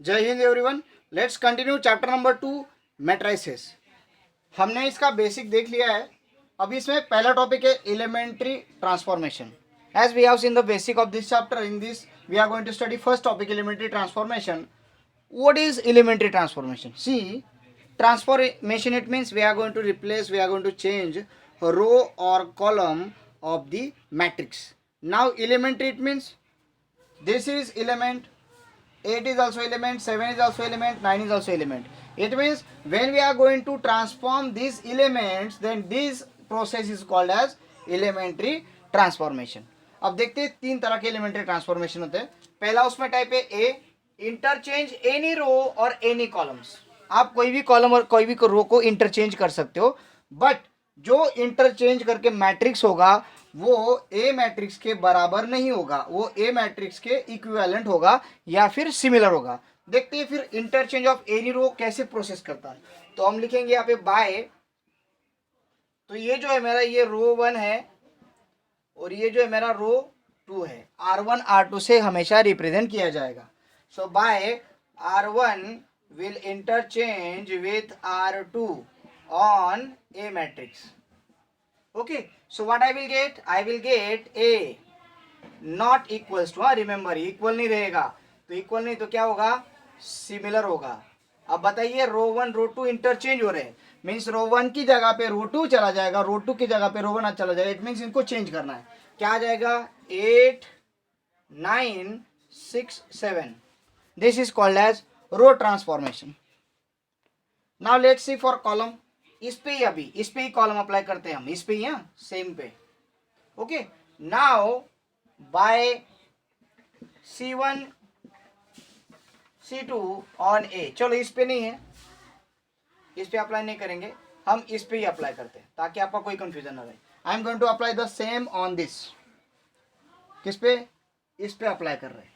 जय Hind everyone. Let's continue chapter number 2 matrices. हमने इसका बेसिक देख लिया है। अभी इसमें पहला टॉपिक है elementary transformation. As we have seen the basic of this chapter, in this we are going to study first topic elementary transformation. What is elementary transformation? See, transformation, it means we are going to replace, we are going to change a row or column of the matrix. Now elementary, it means this is element, 8 is also element, 7 is also element, 9 is also element. It means when we are going to transform these elements, then this process is called as elementary transformation. अब देखते हैं तीन तरह के elementary transformation होते हैं. पहला उसमें टाइप है ए, इंटरचेंज एनी रो और एनी कॉलम्स. आप कोई भी कॉलम और कोई भी रो को इंटरचेंज कर सकते हो, बट जो इंटरचेंज करके मैट्रिक्स होगा वो ए मैट्रिक्स के बराबर नहीं होगा, वो ए मैट्रिक्स के इक्विवेलेंट होगा या फिर सिमिलर होगा. देखते हैं फिर इंटरचेंज ऑफ एनी रो कैसे प्रोसेस करता है. तो हम लिखेंगे यहाँ पे बाय. तो ये जो है मेरा ये रो 1 है और ये जो है मेरा रो 2 है. R1 R2 से हमेशा रिप्रेजेंट किया जाएगा. So by R1 will interchange with R2 on A matrix. Okay. So what I will get? I will get A not equals to. Remember equal नहीं रहेगा, तो equal नहीं तो क्या होगा? Similar होगा. अब बताइए रो 1 रो 2 इंटरचेंज हो रहे हैं, मीन्स रो 1 की जगह पे रो 2 चला जाएगा, रो 2 की जगह पे रो 1 चला जाएगा. इट मीन्स इनको चेंज करना है. क्या आ जाएगा? 8 9 6 7. This is called as row transformation. Now let's see for column. इस पे ही अभी इस पे ही कॉलम अप्लाई करते हैं हम, इस पे ही सेम पे. Okay. Now by C1 C2 on A. चलो इस पे नहीं है, इस पे अप्लाई नहीं करेंगे, हम इस पे ही अप्लाई करते हैं ताकि आपका कोई कंफ्यूजन ना रहे. I am going to apply the same on this. किस पे? इस पे अप्लाई कर रहे हैं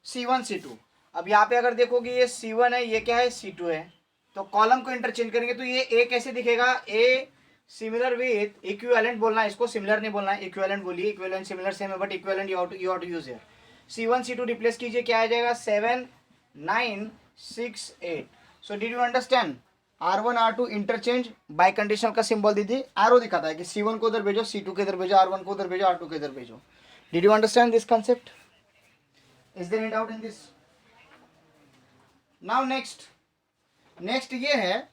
C1 C2. अब यहाँ पे अगर देखोगे ये C1 है, ये क्या है? C2 है. तो कॉलम को इंटरचेंज करेंगे तो ये A कैसे दिखेगा? A सिमिलर विथ इक्विवेलेंट बोलना है इसको, सिमिलर नहीं बोलना है, इक्विवेलेंट बोलिए. इक्विवेलेंट सिमिलर सेम है but equivalent you have to use here. C1 C2 replace कीजिए, क्या आ जाएगा? 7 9 6 8. So did you understand? R1 R2 interchange by conditional का सिंबल दीजिए, एरो दिखाता है कि C1 को उधर भेजो, C2 को इधर भेजो, R1 को उधर भेजो, R2 को इधर भेजो. Did you understand this concept? Is there any doubt in this? Now next ये है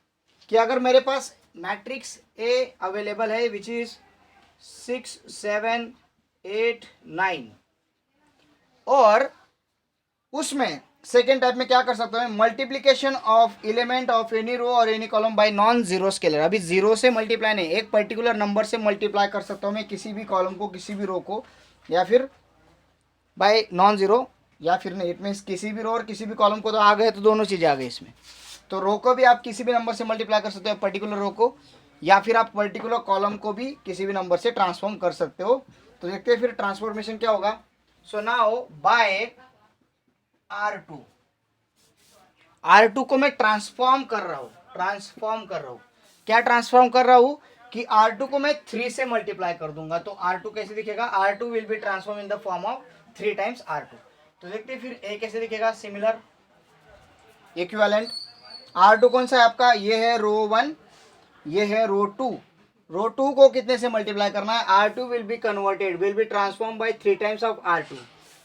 कि अगर मेरे पास मैट्रिक्स ए अवेलेबल है विच इज 6 7 8 9, और उसमें सेकेंड टाइप में क्या कर सकता हूँ? Multiplication of element of any row और any column by non zero scalar. अभी जीरो से मल्टीप्लाई नहीं, एक पर्टिकुलर नंबर से मल्टीप्लाई कर सकता हूँ मैं किसी भी कॉलम को, किसी भी रो को, या फिर बाय नॉन जीरो, या फिर नहीं. इट मीन्स किसी भी रो और किसी भी कॉलम को तो आ गए, तो दोनों चीज़ें आ गई इसमें. तो रो को भी आप किसी भी नंबर से मल्टीप्लाई कर सकते हो, पर्टिकुलर रो को, या फिर आप पर्टिकुलर कॉलम को भी किसी भी नंबर से ट्रांसफॉर्म कर सकते हो. तो देखते हैं फिर ट्रांसफॉर्मेशन क्या होगा. सो नाउ बाय R2 को मैं ट्रांसफॉर्म कर रहा हूँ. क्या ट्रांसफॉर्म कर रहा हूँ? कि R2 को मैं 3 से मल्टीप्लाई कर दूंगा. तो R2 कैसे दिखेगा? R2 will be transform in the form of 3 times R2. तो देखते हैं फिर A कैसे दिखेगा? Similar equivalent. R2 कौन सा है आपका? ये है रो 1, ये है रो 2. रो 2 को कितने से मल्टीप्लाई करना है? R2 will be converted, will be transform by 3 times of R2.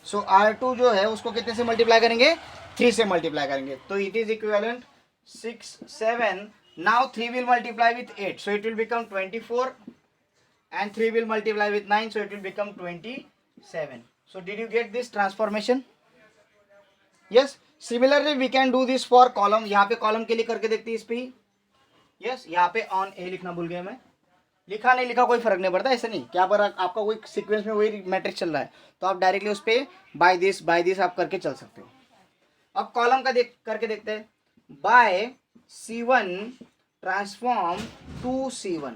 So R2 जो है उसको कितने से मल्टीप्लाई करेंगे? 3 से मल्टीप्लाई करेंगे. तो it is equivalent 6 7. Now 3 will multiply with 8, so it will become 24, and 3 will multiply with 9, so it will become 27. So did you get this transformation? Yes. Similarly we can do this for column. यहाँ पे column के लिए करके देखते हैं इस पे. Yes, यहाँ पे ऑन ए लिखना भूल गया मैं. लिखा नहीं लिखा कोई फर्क नहीं पड़ता, ऐसा नहीं. क्या पर आपका कोई सीक्वेंस में वही मैट्रिक्स चल रहा है तो आप डायरेक्टली उस पर बाय दिस आप करके चल सकते हो. अब कॉलम का करके देखते हैं. Bye C1 transform to C1.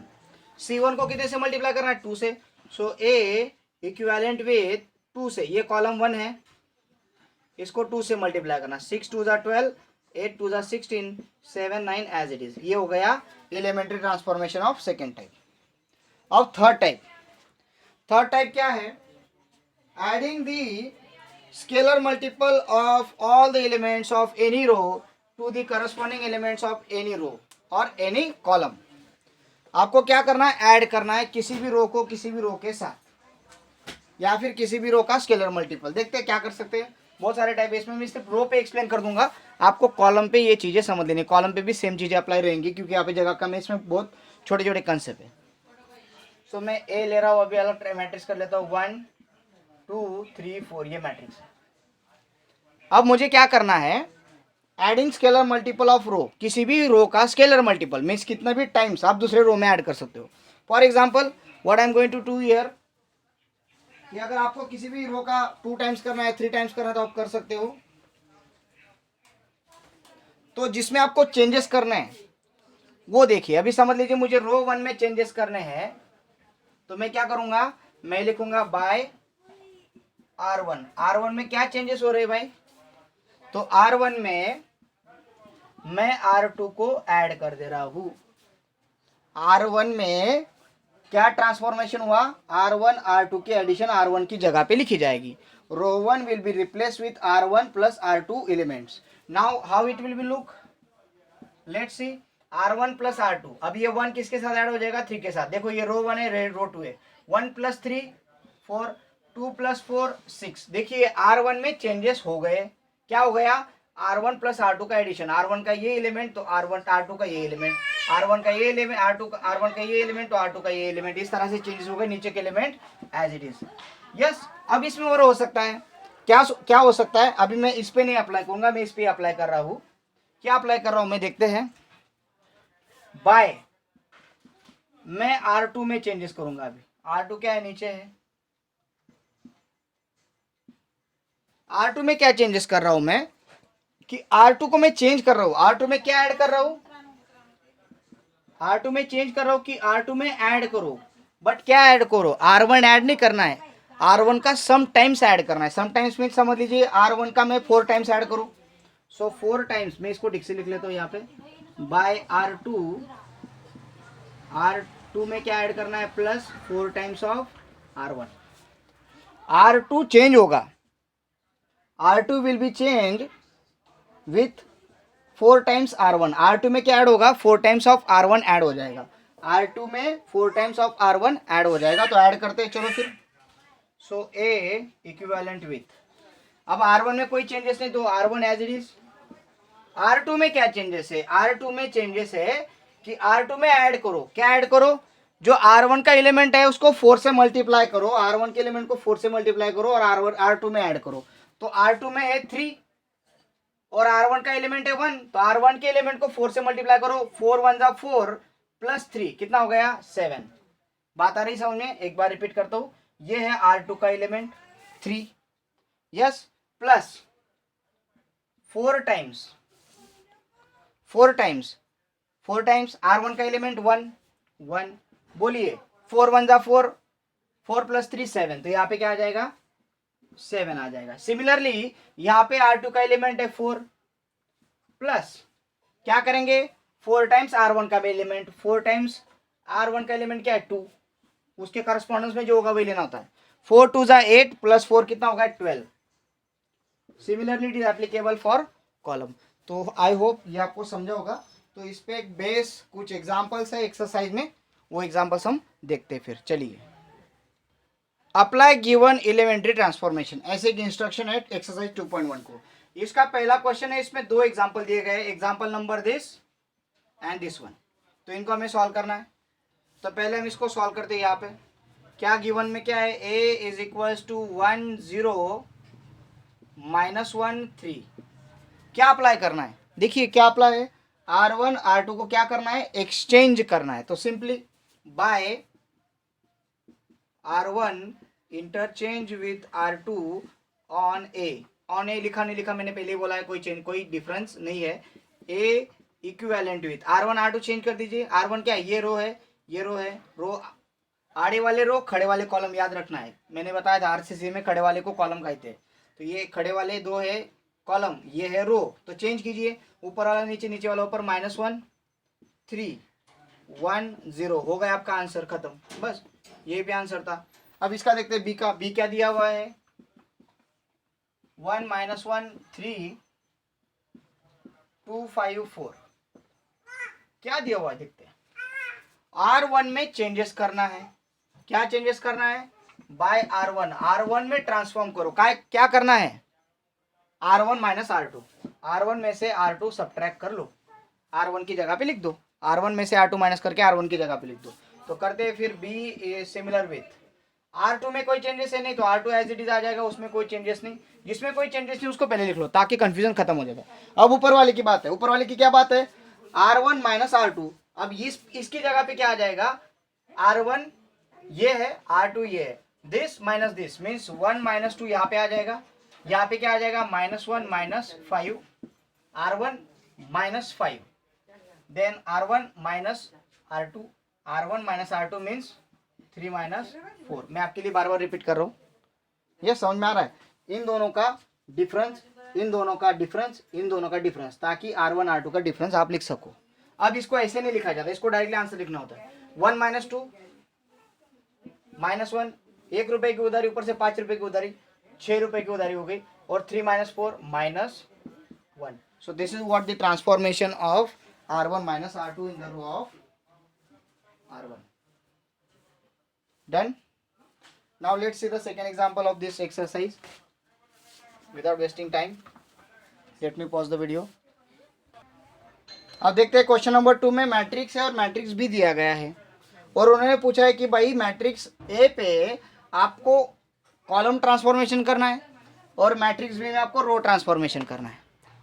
C1 को कितने से मल्टीप्लाई करना है? 2 से. सो A इक्विवेलेंट विथ 2 से, ये कॉलम 1 है, इसको 2 से मल्टीप्लाई करना. 6 2 12, 8 2 16, 7 9 एज इट इज. ये हो गया elementary transformation of second type. अब थर्ड टाइप क्या है? Adding the scalar multiple of all the elements of any row to the corresponding elements of any row or any column. आपको क्या करना है, ऐड करना है किसी भी रो को किसी भी रो के साथ या फिर किसी भी रो का स्केलर मल्टीपल. देखते हैं क्या कर सकते हैं. बहुत सारे टाइप है इसमें, मैं सिर्फ रो पे एक्सप्लेन कर दूंगा, आपको कॉलम पे ये चीजें समझ लेनी. कॉलम पे भी सेम चीजें अप्लाई रहेंगी क्योंकि यहाँ पे जगह कम है, इसमें बहुत छोटे छोटे कंसेप्ट है. सो मैं ए ले रहा हूँ, अभी अलग मैट्रिक्स कर लेता हूँ 1 2 3 4, ये मैट्रिक्स है. अब मुझे क्या करना है, एडिंग स्केलर मल्टीपल ऑफ रो, किसी भी रो का स्केलर मल्टीपल मीन्स कितना भी टाइम्स आप दूसरे रो में ऐड कर सकते हो. For example what I am going to do here, कि अगर आपको किसी भी रो का 2 टाइम्स करना है 3 टाइम्स करना है तो आप कर सकते हो. तो जिसमें आपको चेंजेस करने हैं वो देखिए. अभी समझ लीजिए मुझे रो 1 में चेंजेस करने हैं तो मैं क्या करूंगा, मैं लिखूंगा बाय R1. R1 में क्या चेंजेस हो रहे हैं भाई, तो R1 में मैं R2 को ऐड कर दे रहा हूं. R1 में क्या ट्रांसफॉर्मेशन हुआ, R1 R2 की एडिशन R1 की जगह पे लिखी जाएगी. रो 1 will be replace with R1 plus R2 elements. Now how it will be look, let's see. R1 plus R2, अब ये 1 किसके साथ ऐड हो जाएगा, 3 के साथ. देखो ये रो 1 है, रो 2 है. 1 प्लस 3 4, 2 प्लस 4 6. देखिए R1 में चेंजेस हो गए. क्या हो गया, R1 प्लस R2 का एडिशन, R1 का ये एलिमेंट तो R1 R2 का ये एलिमेंट, R1 का ये एलिमेंट R2 का, R1 का ये एलिमेंट तो R2 का ये एलिमेंट. इस तरह से चेंजेस हो गए, नीचे के element as it is. Yes. अब इसमें और हो सकता है क्या क्या हो सकता है, अभी मैं इस पे नहीं अप्लाई करूंगा, मैं इस पे अप्लाई कर रहा हूँ. क्या अप्लाई कर रहा हूं मैं, देखते हैं. बाय मैं R2 में चेंजेस करूंगा. अभी R2 क्या है, नीचे है. R2 में क्या चेंजेस कर रहा हूं मैं, कि R2 को मैं चेंज कर रहा हूं. R2 में क्या ऐड कर रहा हूं, R2 में चेंज कर रहा हूं कि R2 में ऐड करो. बट क्या ऐड करो, R1 ऐड नहीं करना है, R1 का सम टाइम्स ऐड करना है. सम टाइम्स में समझ लीजिए R1 का मैं 4 टाइम्स ऐड करूं. सो 4 टाइम्स, मैं इसको डिक्सी लिख लेता हूं यहाँ पे. बाय R2 में क्या ऐड करना है, plus 4 times of R1. R2 change होगा, R2 will B change with 4 times R1. R2 में क्या ऐड होगा, 4 टाइम्स ऑफ R1 ऐड हो जाएगा. R2 में 4 टाइम्स ऑफ R1 ऐड हो जाएगा. तो ऐड करते हैं चलो फिर. सो A इक्विवेलेंट विथ, अब R1 में कोई चेंजेस नहीं तो R1 as it is. R2 में क्या चेंजेस है, R2 में चेंजेस है कि R2 में ऐड करो. क्या ऐड करो, जो R1 का एलिमेंट है उसको 4 से मल्टीप्लाई करो, R1 के एलिमेंट को 4 से मल्टीप्लाई करो और R2 में ऐड करो. तो R2 में है 3 और R1 का एलिमेंट है 1, तो R1 के एलिमेंट को 4 से मल्टीप्लाई करो. 4 1 जा 4 प्लस 3 कितना हो गया, 7. बात आ रही समझ में, एक बार रिपीट करता हूं. ये है R2 का element 3, yes, plus 4 times R1 का एलिमेंट 1. बोलिए 4 1 जा 4, 4 प्लस 3 7, तो यहाँ पे क्या आ जाएगा, 7 आ जाएगा. सिमिलरली यहाँ पे R2 का एलिमेंट है 4, प्लस क्या करेंगे, 4 टाइम्स R1 का एलिमेंट, 4 टाइम्स R1 का एलिमेंट क्या है 2, उसके करस्पॉन्डेंस में जो होगा वही लेना होता है. 4 2 जा 8 प्लस 4 कितना होगा 12. Similarly it is applicable for column. तो आई होप ये आपको समझा होगा. तो इस पे एक बेस कुछ एग्जांपल्स है एक्सरसाइज में, वो एग्जांपल्स हम देखते हैं फिर. चलिए, अप्लाई गिवन एलिमेंट्री ट्रांसफॉर्मेशन, ऐसे एक इंस्ट्रक्शन है एक्सरसाइज 2.1 को. इसका पहला क्वेश्चन है, इसमें 2 एग्जांपल दिए गए, example number this and this one. तो इनको हमें सॉल्व करना है. तो पहले हम इसको सॉल्व करते हैं. यहाँ पे क्या गिवन में क्या है, a is equals to 1 0 minus 1 3. क्या अप्लाई करना है, देखिए क्या अप्लाई है, R1 R2 को क्या करना है, एक्सचेंज करना है. तो simply by R1 interchange with R2 on A. On A लिखा नहीं लिखा मैंने पहले ही बोला है, कोई चेंज कोई डिफरेंस नहीं है. A equivalent with R1 R2 change कर दीजिए. R1 क्या है, ये रो है, ये रो है, रो आड़े वाले रो खड़े वाले कॉलम याद रखना है. मैंने बताया था RCC में खड़े वाले को कॉलम कहते हैं. तो ये खड़े वाले 2 है कॉलम, ये है रो. तो चेंज कीजिए, ऊपर वाला नीचे, नीचे वाला ऊपर, -1 3 1 0 हो गया आपका आंसर, खत्म. बस ये भी आंसर था. अब इसका देखते हैं बी का. बी क्या दिया हुआ है, 1 माइनस 1 3 2 5 4 क्या दिया हुआ है देखते हैं। R1 में चेंजेस करना है। क्या चेंजेस करना है? बाय R1 में ट्रांसफॉर्म करो। क्या करना है? R1 माइनस R2, R1 में से R2 सब्ट्रैक्ट कर लो, R1 की जगह पे लिख दो, R1 में से R2 माइनस करके R1 की जगह पे लिख दो। तो करते हैं फिर बी सिमिलर विथ R2 में कोई चेंजेस है नहीं तो R2 एज इट इज आ जाएगा, उसमें कोई चेंजेस नहीं। जिसमें कोई चेंजेस नहीं उसको पहले लिख लो ताकि कंफ्यूजन खत्म हो जाए। अब ऊपर वाले की बात है। ऊपर वाले की क्या बात है? R1 minus R2। अब इसकी जगह पे क्या आ जाएगा? R1 ये है, R2 ये है, this minus this means 1 minus 2 यहाँ पे आ जाएगा। यहाँ पे क्या आ जाएगा? -1 minus 5 R1 minus 5 then R1 minus R2, R1 minus R2 means 3 minus 4। मैं आपके लिए बार बार रिपीट कर रहा हूँ, ये समझ में आ रहा है? इन दोनों का डिफरेंस, इन दोनों का डिफरेंस, इन दोनों का डिफरेंस, ताकि R1 R2 का डिफरेंस आप लिख सको। अब इसको ऐसे नहीं लिखा जाता, इसको डायरेक्टली आंसर लिखना होता है। 1 माइनस 2 -1, 1 रुपए की उधारी, ऊपर से 5 रुपए की उधारी, 6 रुपए की उधारी हो गई, और 3 minus 4 -1। So this is what the transformation of R1 minus R2 in the row of R1। Done. Now let's see the second example of this exercise. Without wasting time, let me pause the video. अब देखते हैं question number 2 में matrix है और matrix भी दिया गया है, और उन्होंने पूछा है कि भाई मैट्रिक्स ए पे आपको कॉलम ट्रांसफॉर्मेशन करना है और मैट्रिक्स बी में आपको रो ट्रांसफॉर्मेशन करना है,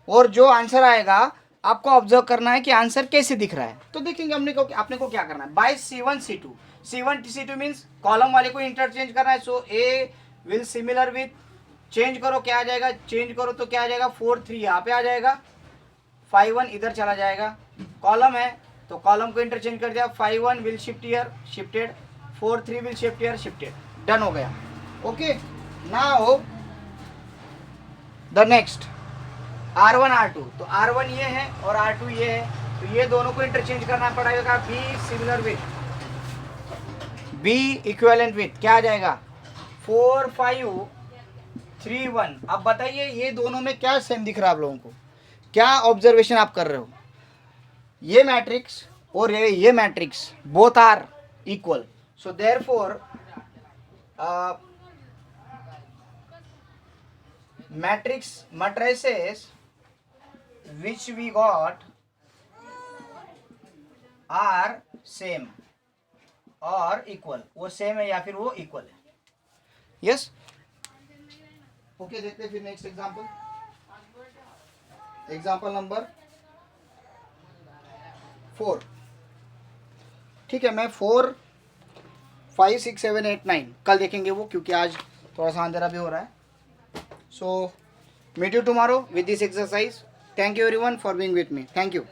और जो आंसर आएगा आपको ऑब्जर्व करना है कि आंसर कैसे दिख रहा है। तो देखेंगे आपने को क्या करना है। Bye C1 C2, C1 C2 means column वाले को इंटरचेंज करना है। सो ए विल सिमिलर विथ, चेंज करो क्या आ जाएगा, चेंज करो तो क्या आ जाएगा, 4 3 यहाँ पे आ जाएगा, 5 1 इधर चला जाएगा। कॉलम है तो कॉलम को इंटरचेंज कर दिया, 5 1 will shift here, shifted, 4 3 will shift here, shifted. Done हो गया। Okay, now the next R1 R2, तो R1 ये है और R2 ये है, तो ये दोनों को इंटरचेंज करना पड़ेगा। Be similar with, be equivalent with क्या आ जाएगा, 4 5 3 1। अब बताइए ये दोनों में क्या सेम दिख रहा है आप लोगों को, क्या ऑब्जर्वेशन आप कर रहे हो? ये मैट्रिक्स और ये matrix both are equal, so therefore matrices which we got are same और इक्वल। वो सेम है या फिर वो इक्वल है? यस। ओके, देखते हैं फिर नेक्स्ट एग्जांपल, एग्जांपल नंबर 4। ठीक है, मैं 4 5 6 7 8 9 कल देखेंगे वो, क्योंकि आज थोड़ा सा अंधेरा भी हो रहा है। So meet you tomorrow with this exercise. Thank you everyone for being with me. Thank you.